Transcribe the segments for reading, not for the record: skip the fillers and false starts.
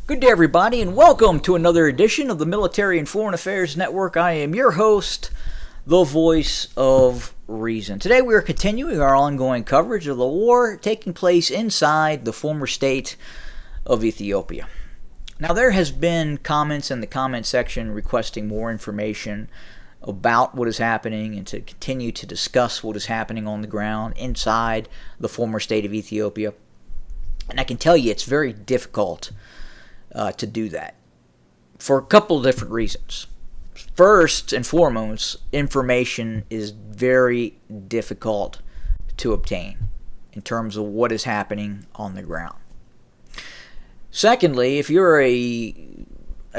Good day, everybody, and welcome to another edition of the Military and Foreign Affairs Network. I am your host, the voice of reason. Today we are continuing our ongoing coverage of the war taking place inside the former state of Ethiopia. Now, there has been comments in the comment section requesting more information about what is happening and to continue to discuss what is happening on the ground inside the former state of Ethiopia. And I can tell you it's very difficult to do that for a couple of different reasons. First and foremost, information is very difficult to obtain in terms of what is happening on the ground. Secondly, if you're a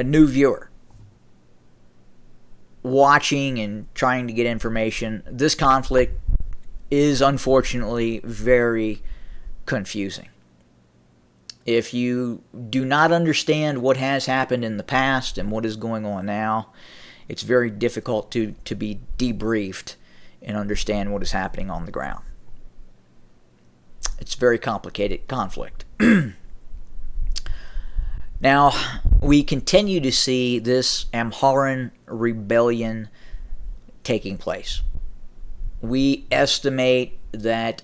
new viewer watching and trying to get information, this conflict is unfortunately very confusing. If you do not understand what has happened in the past and what is going on now, it's very difficult to be debriefed and understand what is happening on the ground. It's a very complicated conflict. Now, we continue to see this Amharan rebellion taking place. We estimate that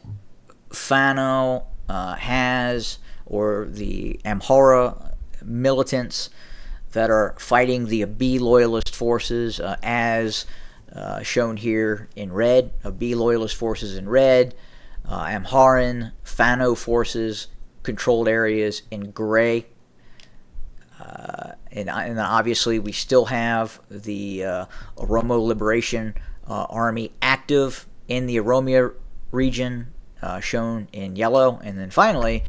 Fano has, or the Amhara militants that are fighting the Abiy loyalist forces, as shown here in red, Abiy loyalist forces in red, Amharan Fano forces controlled areas in gray, and obviously we still have the Oromo Liberation Army active in the Oromia region, shown in yellow, and then finally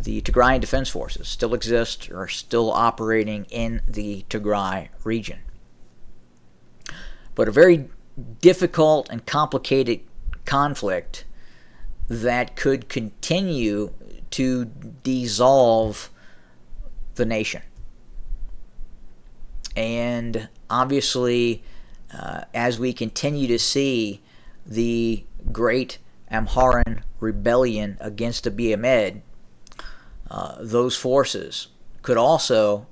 the Tigrayan Defense Forces still exist, or are still operating in the Tigray region. But a very difficult and complicated conflict that could continue to dissolve the nation. And obviously, as we continue to see the great Amharan rebellion against Abiy Ahmed, those forces could also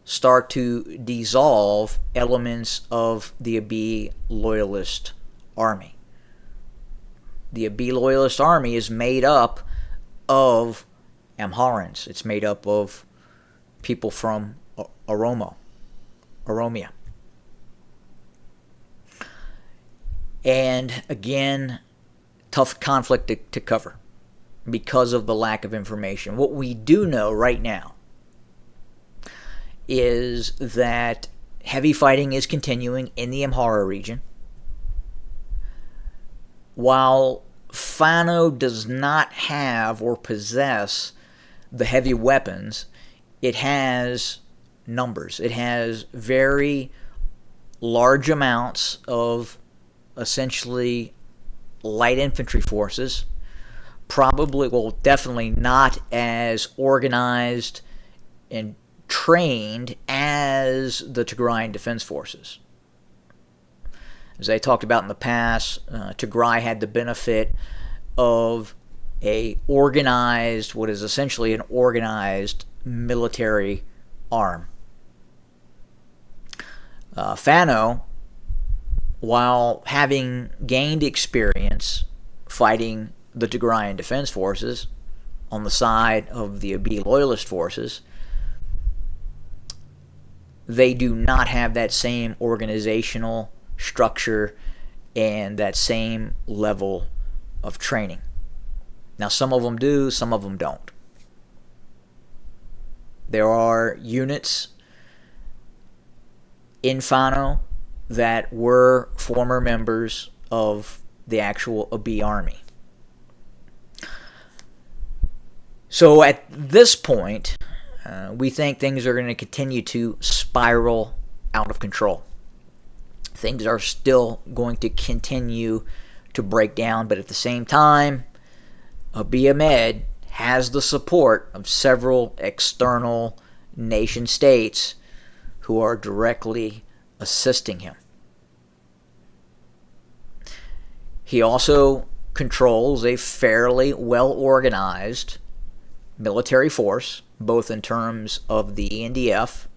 start to dissolve elements of the Abiy loyalist army. The Abiy loyalist army is made up of Amharans. It's made up of people from Oromia. And again, tough conflict to cover because of the lack of information. What we do know right now is that heavy fighting is continuing in the Amhara region. While Fano does not have or possess the heavy weapons, it has numbers. It has very large amounts of essentially light infantry forces, probably, well, definitely not as organized and trained as the Tigrayan Defense Forces. As I talked about in the past, Tigray had the benefit of what is essentially an organized military arm. Fano, while having gained experience fighting the Tigrayan Defense Forces on the side of the Abiy loyalist forces, they do not have that same organizational structure and that same level of training. Now, some of them do, some of them don't. There are units in Fano that were former members of the actual Abiy army. So at this point, we think things are going to continue to spiral out of control. Things are still going to continue to break down, but at the same time, Abiy Ahmed has the support of several external nation states who are directly assisting him. He also controls a fairly well-organized military force, both in terms of the ENDF,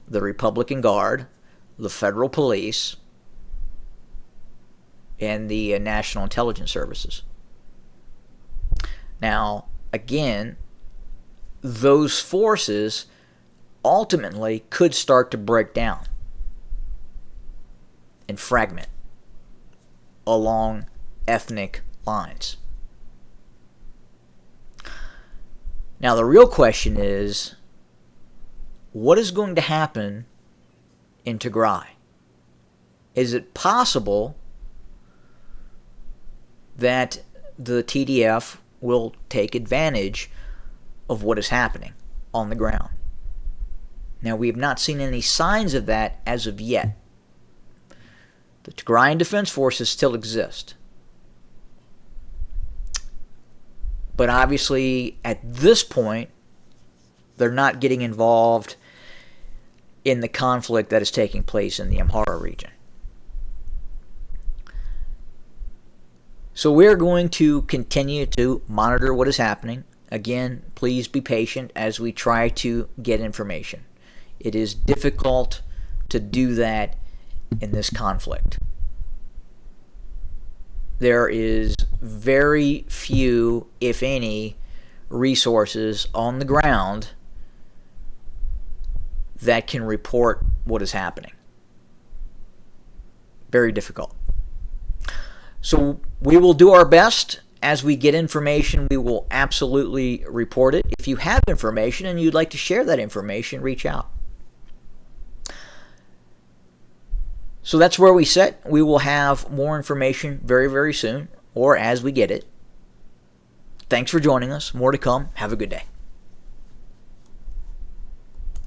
the Republican Guard, the federal police, and the National Intelligence Services. Now, again, those forces ultimately could start to break down and fragment along ethnic lines. Now, the real question is, what is going to happen in Tigray? Is it possible that the TDF will take advantage of what is happening on the ground? Now, we have not seen any signs of that as of yet. The Tigrayan Defense Forces still exist. But obviously, at this point, they're not getting involved in the conflict that is taking place in the Amhara region. So we're going to continue to monitor what is happening. Again, please be patient as we try to get information. It is difficult to do that in this conflict. There is very few, if any, resources on the ground that can report what is happening. Very difficult. So we will do our best. As we get information, we will absolutely report it. If you have information and you'd like to share that information, reach out. So that's where we sit. We will have more information very, very soon, or as we get it. Thanks for joining us. More to come. Have a good day.